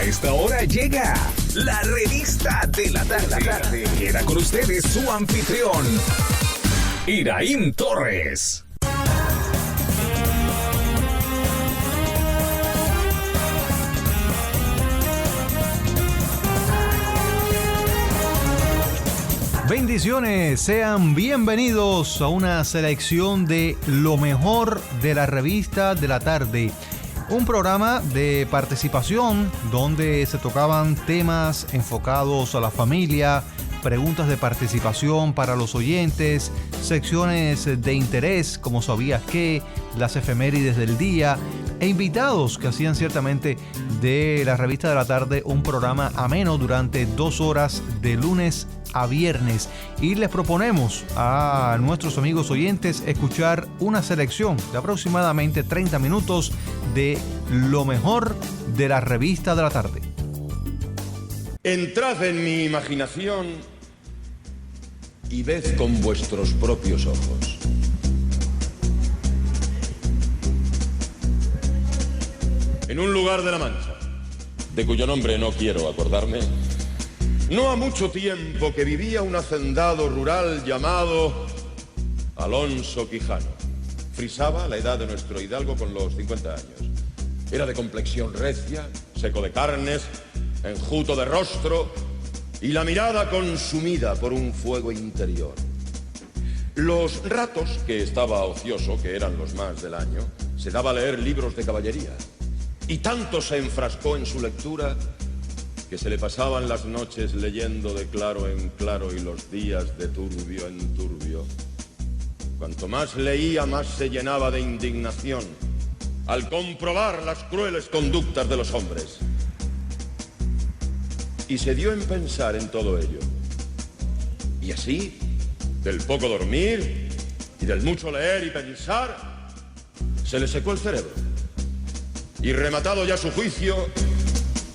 esta hora llega la revista de la tarde. Queda con ustedes su anfitrión, Iraín Torres. Bendiciones, sean bienvenidos a una selección de lo mejor de la revista de la tarde. Un programa de participación donde se tocaban temas enfocados a la familia, preguntas de participación para los oyentes, secciones de interés como sabías qué, las efemérides del día e invitados que hacían ciertamente de la revista de la tarde un programa ameno durante 2 horas de lunes a viernes, y les proponemos a nuestros amigos oyentes escuchar una selección de aproximadamente 30 minutos de lo mejor de la revista de la tarde. Entrad en mi imaginación y ved con vuestros propios ojos. En un lugar de la Mancha, de cuyo nombre no quiero acordarme, no ha mucho tiempo que vivía un hacendado rural llamado Alonso Quijano. Frisaba la edad de nuestro hidalgo con los 50 años. Era de complexión recia, seco de carnes, enjuto de rostro y la mirada consumida por un fuego interior. Los ratos que estaba ocioso, que eran los más del año, se daba a leer libros de caballería. Y tanto se enfrascó en su lectura que se le pasaban las noches leyendo de claro en claro y los días de turbio en turbio. Cuanto más leía, más se llenaba de indignación al comprobar las crueles conductas de los hombres. Y se dio en pensar en todo ello. Y así, del poco dormir y del mucho leer y pensar, se le secó el cerebro. Y rematado ya su juicio,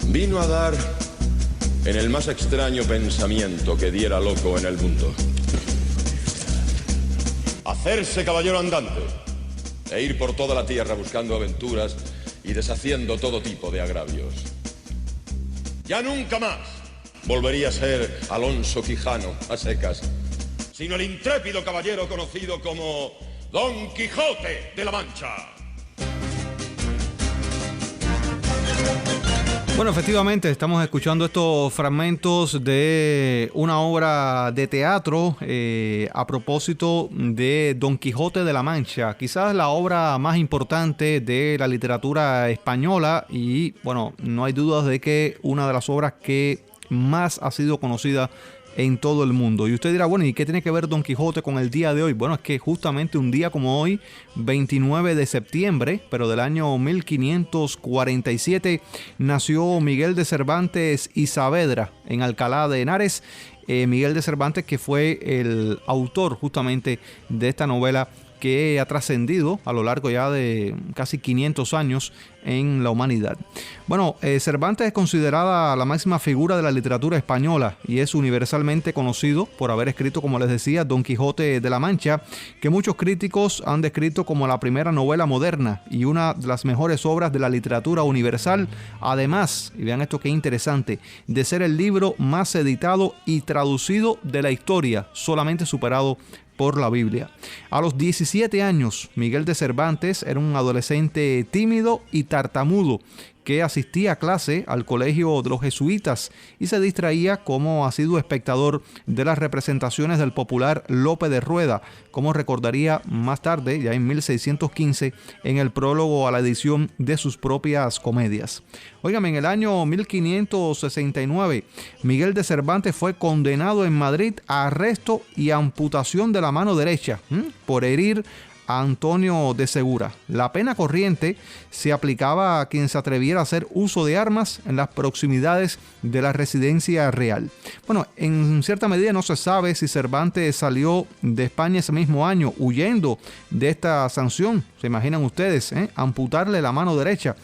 vino a dar en el más extraño pensamiento que diera loco en el mundo. Hacerse caballero andante e ir por toda la tierra buscando aventuras y deshaciendo todo tipo de agravios. Ya nunca más volvería a ser Alonso Quijano a secas, sino el intrépido caballero conocido como Don Quijote de la Mancha. Bueno, efectivamente estamos escuchando estos fragmentos de una obra de teatro a propósito de Don Quijote de la Mancha, quizás la obra más importante de la literatura española y, bueno, no hay dudas de que una de las obras que más ha sido conocida en todo el mundo. Y usted dirá, bueno, ¿y qué tiene que ver Don Quijote con el día de hoy? Bueno, es que justamente un día como hoy, 29 de septiembre, pero del año 1547, nació Miguel de Cervantes y Saavedra en Alcalá de Henares. Miguel de Cervantes, que fue el autor justamente de esta novela que ha trascendido a lo largo ya de casi 500 años en la humanidad. Bueno, Cervantes es considerada la máxima figura de la literatura española y es universalmente conocido por haber escrito, como les decía, Don Quijote de la Mancha, que muchos críticos han descrito como la primera novela moderna y una de las mejores obras de la literatura universal, además, y vean esto qué interesante, de ser el libro más editado y traducido de la historia, solamente superado por la Biblia. A los 17 años, Miguel de Cervantes era un adolescente tímido y tartamudo que asistía a clase al colegio de los jesuitas y se distraía como asiduo espectador de las representaciones del popular Lope de Rueda, como recordaría más tarde, ya en 1615, en el prólogo a la edición de sus propias comedias. Óigame, en el año 1569, Miguel de Cervantes fue condenado en Madrid a arresto y amputación de la mano derecha por herir a Antonio de Segura. La pena corriente se aplicaba a quien se atreviera a hacer uso de armas en las proximidades de la residencia real. Bueno, en cierta medida no se sabe si Cervantes salió de España ese mismo año huyendo de esta sanción. ¿Se imaginan ustedes? Amputarle la mano derecha.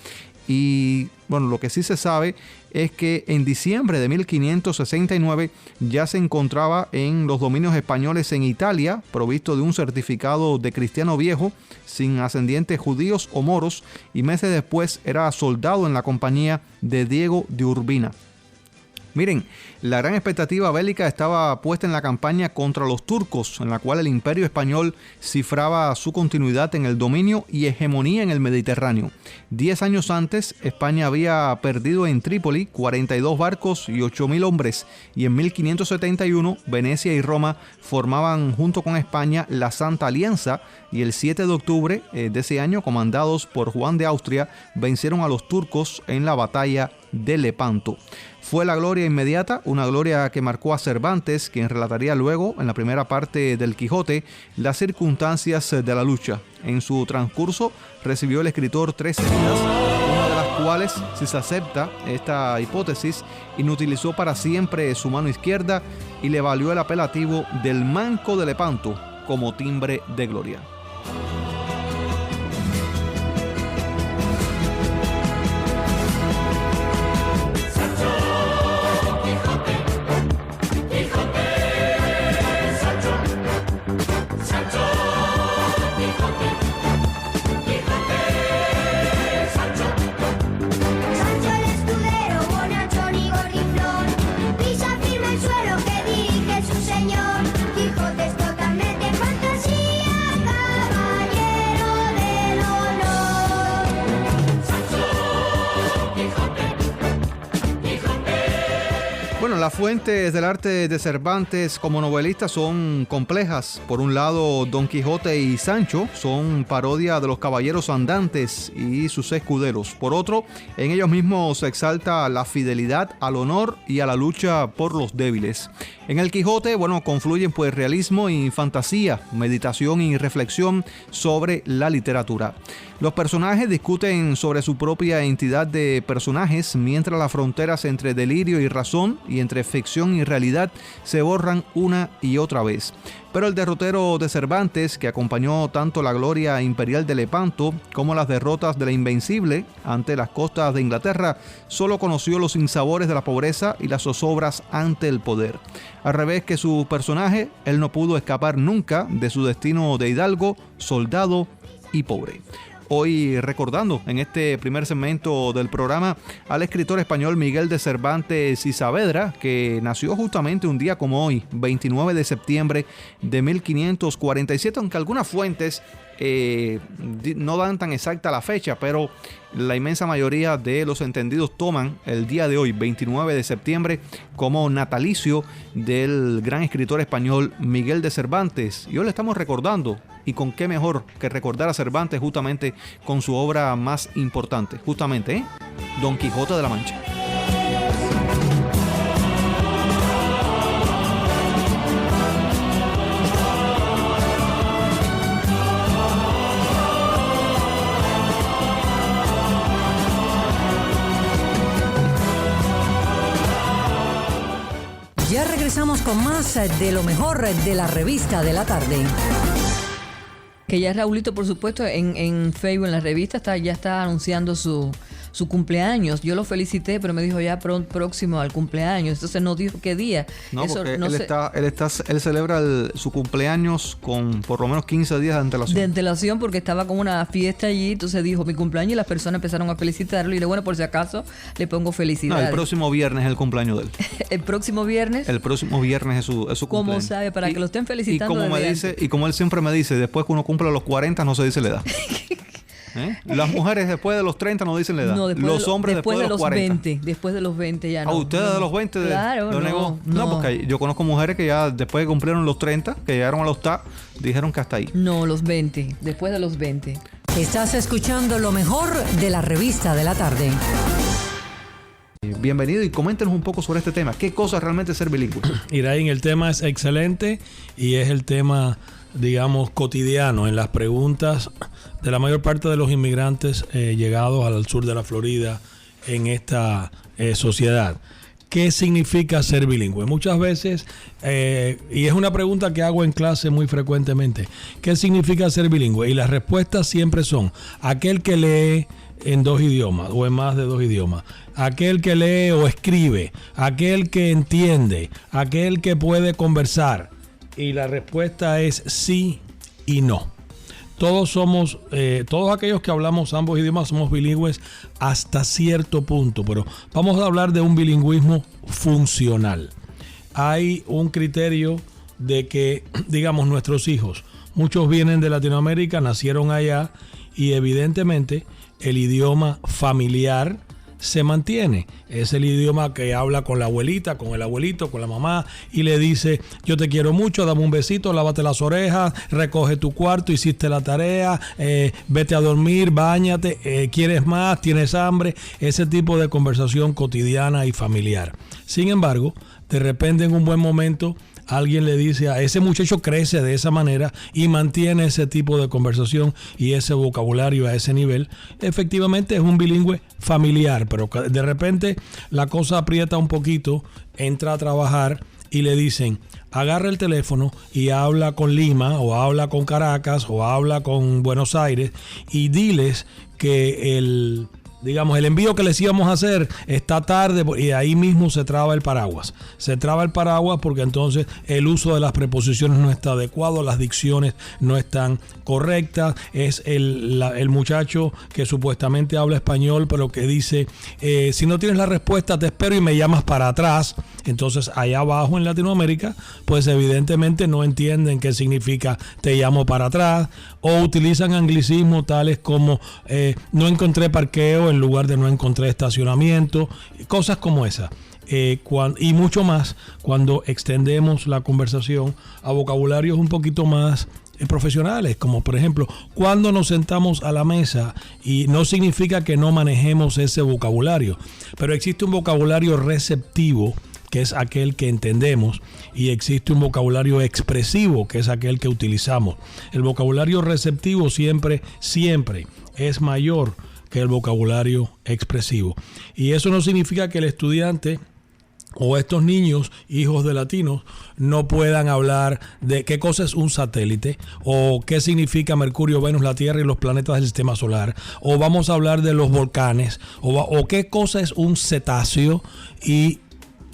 Y bueno, lo que sí se sabe es que en diciembre de 1569 ya se encontraba en los dominios españoles en Italia, provisto de un certificado de cristiano viejo, sin ascendientes judíos o moros, y meses después era soldado en la compañía de Diego de Urbina. Miren, la gran expectativa bélica estaba puesta en la campaña contra los turcos, en la cual el Imperio Español cifraba su continuidad en el dominio y hegemonía en el Mediterráneo. 10 años antes, España había perdido en Trípoli 42 barcos y 8.000 hombres, y en 1571 Venecia y Roma formaban junto con España la Santa Alianza, y el 7 de octubre de ese año, comandados por Juan de Austria, vencieron a los turcos en la batalla de Lepanto. Fue la gloria inmediata, una gloria que marcó a Cervantes, quien relataría luego, en la primera parte del Quijote, las circunstancias de la lucha. En su transcurso recibió el escritor 3 heridas, una de las cuales, si se acepta esta hipótesis, inutilizó para siempre su mano izquierda y le valió el apelativo del Manco de Lepanto como timbre de gloria. Bueno, las fuentes del arte de Cervantes como novelista son complejas. Por un lado, Don Quijote y Sancho son parodia de los caballeros andantes y sus escuderos. Por otro, en ellos mismos se exalta la fidelidad al honor y a la lucha por los débiles. En el Quijote, bueno, confluyen pues realismo y fantasía, meditación y reflexión sobre la literatura. Los personajes discuten sobre su propia entidad de personajes, mientras las fronteras entre delirio y razón y entre ficción y realidad se borran una y otra vez. Pero el derrotero de Cervantes, que acompañó tanto la gloria imperial de Lepanto como las derrotas de la Invencible ante las costas de Inglaterra, solo conoció los sinsabores de la pobreza y las zozobras ante el poder. Al revés que su personaje, él no pudo escapar nunca de su destino de hidalgo, soldado y pobre. Hoy recordando en este primer segmento del programa al escritor español Miguel de Cervantes y Saavedra, que nació justamente un día como hoy, 29 de septiembre de 1547, aunque algunas fuentes no dan tan exacta la fecha, pero la inmensa mayoría de los entendidos toman el día de hoy, 29 de septiembre, como natalicio del gran escritor español Miguel de Cervantes. Y hoy le estamos recordando, y con qué mejor que recordar a Cervantes justamente con su obra más importante, justamente Don Quijote de la Mancha. Ya regresamos con más de lo mejor de la revista de la tarde. Que ya Raulito, por supuesto, en Facebook, en la revista, ya está anunciando su cumpleaños. Yo lo felicité, pero me dijo ya próximo al cumpleaños. Entonces no dijo qué día. No, eso, porque no él celebra su cumpleaños con por lo menos 15 días de antelación. De antelación, porque estaba con una fiesta allí. Entonces dijo mi cumpleaños y las personas empezaron a felicitarlo. Y le bueno, por si acaso, le pongo felicidades. No, el próximo viernes es el cumpleaños de él. ¿El próximo viernes? El próximo viernes es su cumpleaños. ¿Cómo sabe? Para que lo estén felicitando. Y como él siempre me dice, después que uno cumple los 40 no se dice la edad. Las mujeres después de los 30 no dicen la edad. No, los hombres después de los 40. 20, después de los 20 ya no. ¿A ustedes de los 20? Claro, lo negó? No, porque yo conozco mujeres que ya después de cumplieron los 30, que llegaron a los TAP, dijeron que hasta ahí. No, los 20, después de los 20. Estás escuchando lo mejor de la revista de la tarde. Bienvenido y coméntenos un poco sobre este tema. ¿Qué cosa es realmente ser bilingüe? Iraín, el tema es excelente y es el tema, digamos, cotidiano en las preguntas de la mayor parte de los inmigrantes llegados al sur de la Florida en esta sociedad. ¿Qué significa ser bilingüe? Muchas veces, y es una pregunta que hago en clase muy frecuentemente, ¿qué significa ser bilingüe? Y las respuestas siempre son aquel que lee, en 2 idiomas o en más de 2 idiomas. Aquel que lee o escribe, aquel que entiende, aquel que puede conversar. Y la respuesta es sí y no. Todos aquellos que hablamos ambos idiomas somos bilingües hasta cierto punto, pero vamos a hablar de un bilingüismo funcional. Hay un criterio de que, digamos, nuestros hijos, muchos vienen de Latinoamérica, nacieron allá y evidentemente el idioma familiar se mantiene. Es el idioma que habla con la abuelita, con el abuelito, con la mamá y le dice: yo te quiero mucho, dame un besito, lávate las orejas, recoge tu cuarto, hiciste la tarea, vete a dormir, báñate, ¿quieres más? ¿Tienes hambre? Ese tipo de conversación cotidiana y familiar. Sin embargo, de repente en un buen momento alguien le dice a ese muchacho, crece de esa manera y mantiene ese tipo de conversación y ese vocabulario a ese nivel. Efectivamente es un bilingüe familiar, pero de repente la cosa aprieta un poquito, entra a trabajar y le dicen: agarra el teléfono y habla con Lima o habla con Caracas o habla con Buenos Aires y diles que el envío que les íbamos a hacer está tarde, y ahí mismo se traba el paraguas. Se traba el paraguas porque entonces el uso de las preposiciones no está adecuado, las dicciones no están correctas. Es el muchacho que supuestamente habla español, pero que dice: si no tienes la respuesta, te espero y me llamas para atrás. Entonces, allá abajo en Latinoamérica, pues evidentemente no entienden qué significa te llamo para atrás, o utilizan anglicismos tales como no encontré parqueo en lugar de no encontré estacionamiento, cosas como esas. Y mucho más cuando extendemos la conversación a vocabularios un poquito más profesionales, como por ejemplo cuando nos sentamos a la mesa, y no significa que no manejemos ese vocabulario, pero existe un vocabulario receptivo, que es aquel que entendemos, y existe un vocabulario expresivo, que es aquel que utilizamos. El vocabulario receptivo siempre es mayor que el vocabulario expresivo. Y eso no significa que el estudiante o estos niños, hijos de latinos, no puedan hablar de qué cosa es un satélite, o qué significa Mercurio, Venus, la Tierra y los planetas del sistema solar, o vamos a hablar de los volcanes, o qué cosa es un cetáceo. Y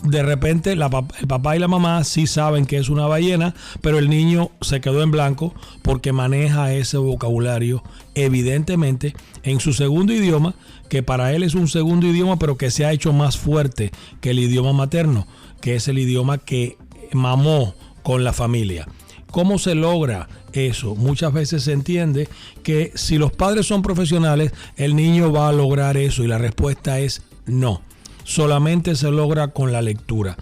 de repente el papá y la mamá sí saben que es una ballena, pero el niño se quedó en blanco porque maneja ese vocabulario evidentemente en su segundo idioma, que para él es un segundo idioma, pero que se ha hecho más fuerte que el idioma materno, que es el idioma que mamó con la familia. ¿Cómo se logra eso? Muchas veces se entiende que si los padres son profesionales, el niño va a lograr eso, y la respuesta es no. Solamente se logra con la lectura.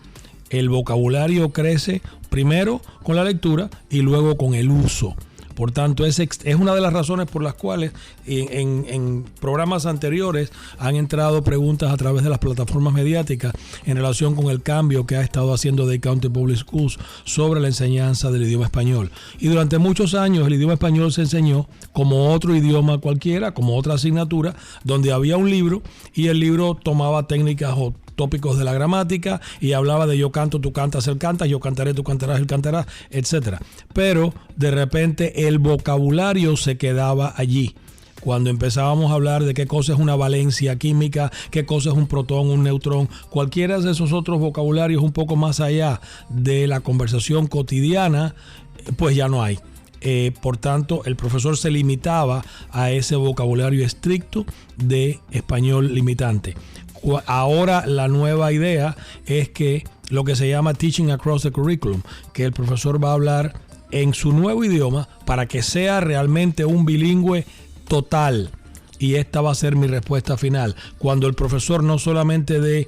El vocabulario crece primero con la lectura y luego con el uso. Por tanto, es una de las razones por las cuales en programas anteriores han entrado preguntas a través de las plataformas mediáticas en relación con el cambio que ha estado haciendo Dade County Public Schools sobre la enseñanza del idioma español. Y durante muchos años el idioma español se enseñó como otro idioma cualquiera, como otra asignatura, donde había un libro y el libro tomaba técnicas o tópicos de la gramática y hablaba de yo canto, tú cantas, él canta, yo cantaré, tú cantarás, él cantará, etc. Pero de repente el vocabulario se quedaba allí. Cuando empezábamos a hablar de qué cosa es una valencia química, qué cosa es un protón, un neutrón, cualquiera de esos otros vocabularios un poco más allá de la conversación cotidiana, pues ya no hay. Por tanto, el profesor se limitaba a ese vocabulario estricto de español limitante. Ahora la nueva idea es que lo que se llama Teaching Across the Curriculum, que el profesor va a hablar en su nuevo idioma para que sea realmente un bilingüe total. Y esta va a ser mi respuesta final. Cuando el profesor no solamente dé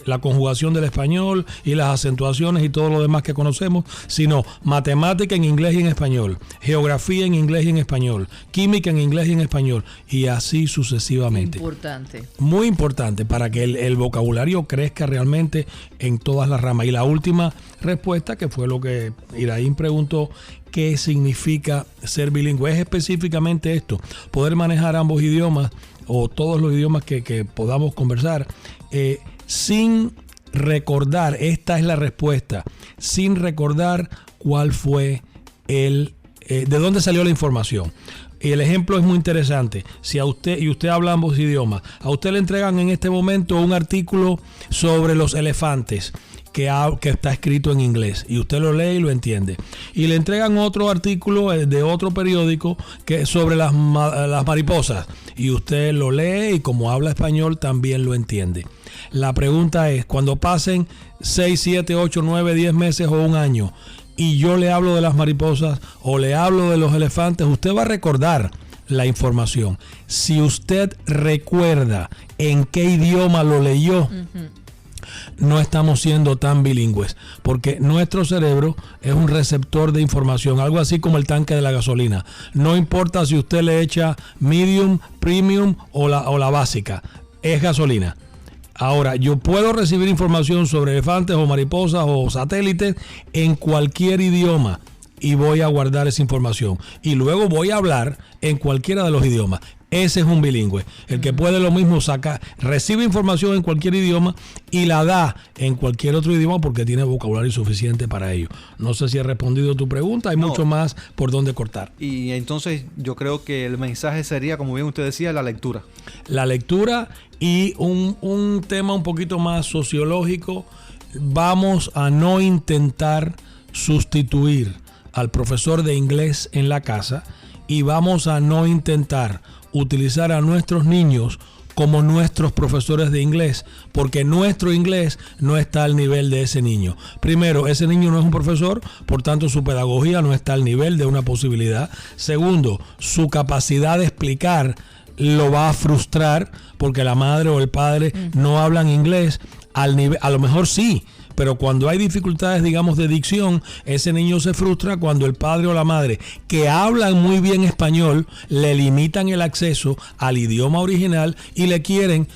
la conjugación del español y las acentuaciones y todo lo demás que conocemos, sino matemática en inglés y en español, geografía en inglés y en español, química en inglés y en español, y así sucesivamente. Importante. Muy importante para que el vocabulario crezca realmente en todas las ramas. Y la última respuesta, que fue lo que Iraín preguntó, ¿qué significa ser bilingüe? Es específicamente esto: poder manejar ambos idiomas o todos los idiomas que podamos conversar, sin recordar, esta es la respuesta, sin recordar cuál fue de dónde salió la información. Y el ejemplo es muy interesante. Si a usted, y usted habla ambos idiomas, a usted le entregan en este momento un artículo sobre los elefantes que está escrito en inglés, y usted lo lee y lo entiende. Y le entregan otro artículo de otro periódico que sobre las mariposas, y usted lo lee y como habla español también lo entiende. La pregunta es, cuando pasen 6, 7, 8, 9, 10 meses o un año, y yo le hablo de las mariposas o le hablo de los elefantes, usted va a recordar la información. Si usted recuerda en qué idioma lo leyó, no estamos siendo tan bilingües, porque nuestro cerebro es un receptor de información, algo así como el tanque de la gasolina. No importa si usted le echa medium, premium o la básica, es gasolina. Ahora, yo puedo recibir información sobre elefantes o mariposas o satélites en cualquier idioma y voy a guardar esa información. Y luego voy a hablar en cualquiera de los idiomas. Ese es un bilingüe. El que puede lo mismo recibe información en cualquier idioma y la da en cualquier otro idioma porque tiene vocabulario suficiente para ello. No sé si he respondido tu pregunta. Hay mucho más por donde cortar. Y entonces yo creo que el mensaje sería, como bien usted decía, la lectura. La lectura y un tema un poquito más sociológico. Vamos a no intentar sustituir al profesor de inglés en la casa y vamos a no intentar utilizar a nuestros niños como nuestros profesores de inglés, porque nuestro inglés no está al nivel de ese niño. Primero, ese niño no es un profesor, por tanto su pedagogía no está al nivel de una posibilidad. Segundo, su capacidad de explicar lo va a frustrar porque la madre o el padre no hablan inglés al nivel, a lo mejor sí, pero cuando hay dificultades, digamos, de dicción, ese niño se frustra cuando el padre o la madre, que hablan muy bien español, le limitan el acceso al idioma original y lo quieren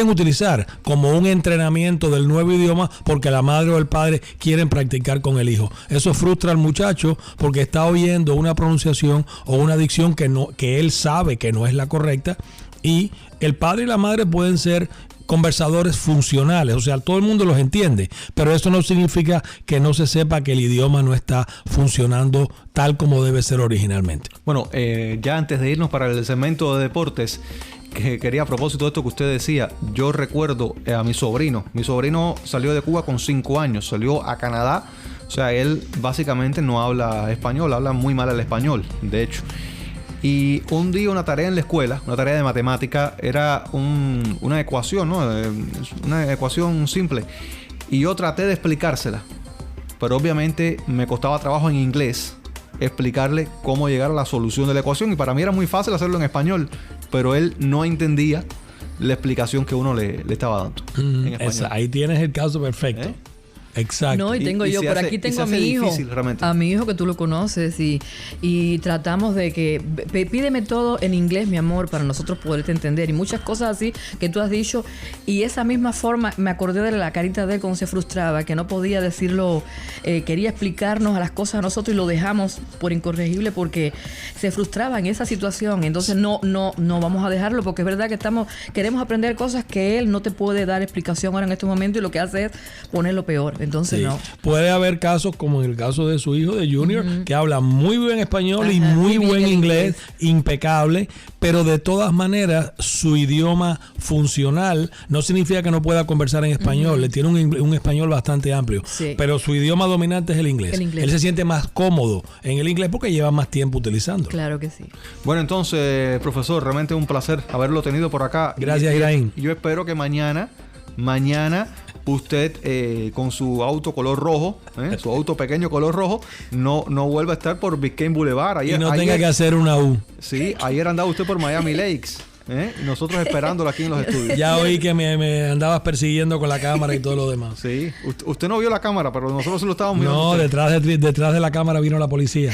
utilizar como un entrenamiento del nuevo idioma porque la madre o el padre quieren practicar con el hijo. Eso frustra al muchacho porque está oyendo una pronunciación o una dicción que él sabe que no es la correcta, y el padre y la madre pueden ser conversadores funcionales, o sea, todo el mundo los entiende, pero eso no significa que no se sepa que el idioma no está funcionando tal como debe ser originalmente. Bueno, ya antes de irnos para el segmento de deportes, que quería, a propósito de esto que usted decía, yo recuerdo a mi sobrino salió de Cuba con 5 años, salió a Canadá, o sea, él básicamente no habla español, habla muy mal el español, de hecho. Y un día una tarea en la escuela, una tarea de matemática, era una ecuación, ¿no? Una ecuación simple. Y yo traté de explicársela, pero obviamente me costaba trabajo en inglés explicarle cómo llegar a la solución de la ecuación. Y para mí era muy fácil hacerlo en español, pero él no entendía la explicación que uno le estaba dando en español. Ahí tienes el caso perfecto. Exacto. No, y tengo yo, por aquí tengo a mi hijo, que tú lo conoces, y tratamos de que pídeme todo en inglés, mi amor, para nosotros poderte entender, y muchas cosas así que tú has dicho, y esa misma forma me acordé de la carita de él cuando se frustraba, que no podía decirlo, quería explicarnos a las cosas a nosotros y lo dejamos por incorregible porque se frustraba en esa situación. Entonces no vamos a dejarlo, porque es verdad que queremos aprender cosas que él no te puede dar explicación ahora en este momento, y lo que hace es ponerlo peor. Entonces no. Puede haber casos como en el caso de su hijo, de Junior, que habla muy buen español y muy buen inglés, impecable, pero de todas maneras su idioma funcional no significa que no pueda conversar en español. Le tiene un español bastante amplio, pero su idioma dominante es el inglés. Él se siente más cómodo en el inglés porque lleva más tiempo utilizándolo. Claro que sí. Bueno, entonces, profesor, realmente un placer haberlo tenido por acá. Gracias, Iraín. Yo espero que mañana usted con su auto color rojo, su auto pequeño color rojo, no vuelva a estar por Biscayne Boulevard. Y no tenga que hacer una U. Sí, ayer andaba usted por Miami Lakes. Nosotros esperándolo aquí en los estudios. Ya oí que me andabas persiguiendo con la cámara y todo lo demás. Sí, usted no vio la cámara, pero nosotros lo estábamos viendo. No, detrás de la cámara vino la policía.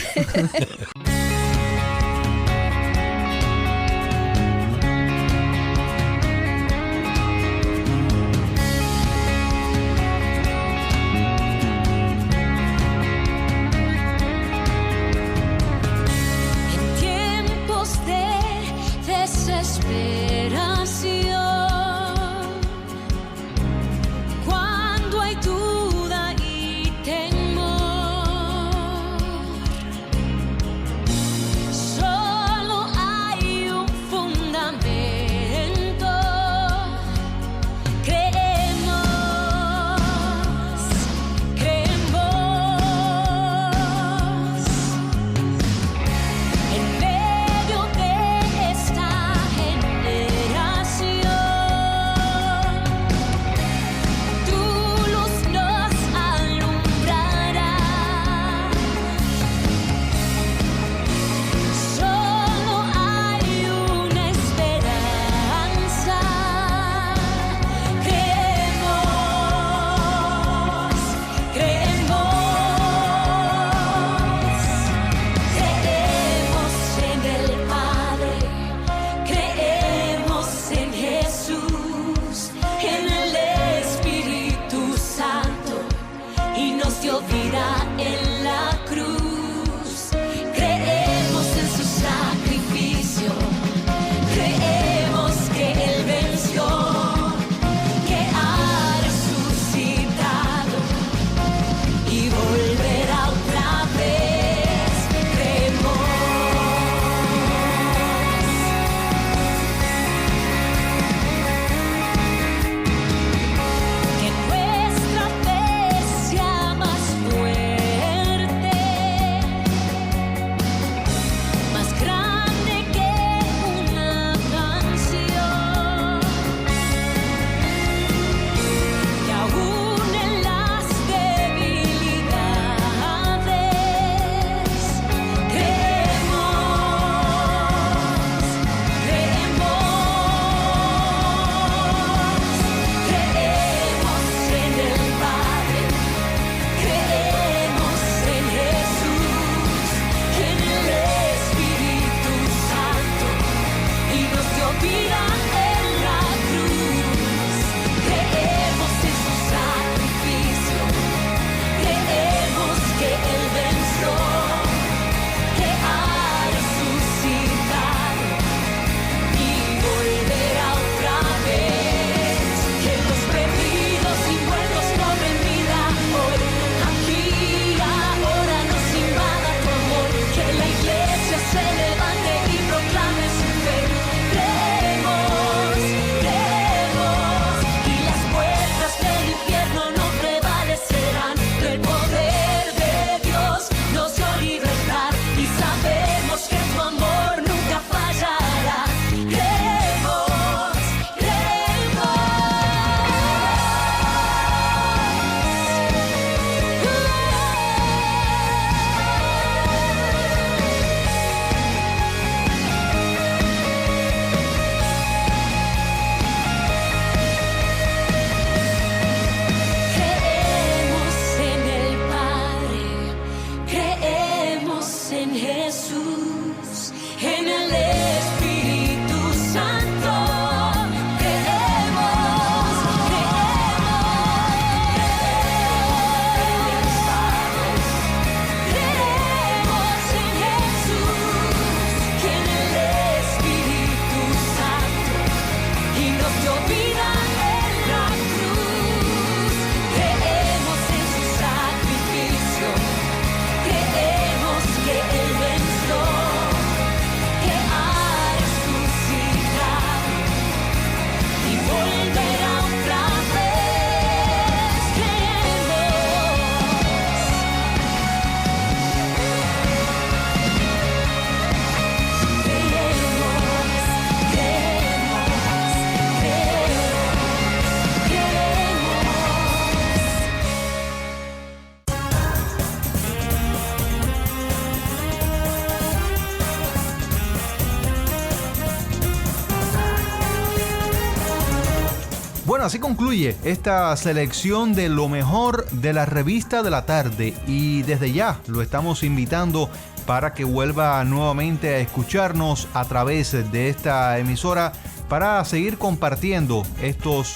Bueno, así concluye esta selección de lo mejor de la revista de la tarde, y desde ya lo estamos invitando para que vuelva nuevamente a escucharnos a través de esta emisora para seguir compartiendo estos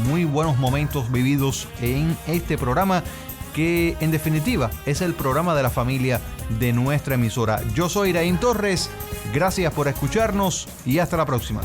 muy buenos momentos vividos en este programa, que en definitiva es el programa de la familia de nuestra emisora. Yo soy Iraín Torres, gracias por escucharnos y hasta la próxima.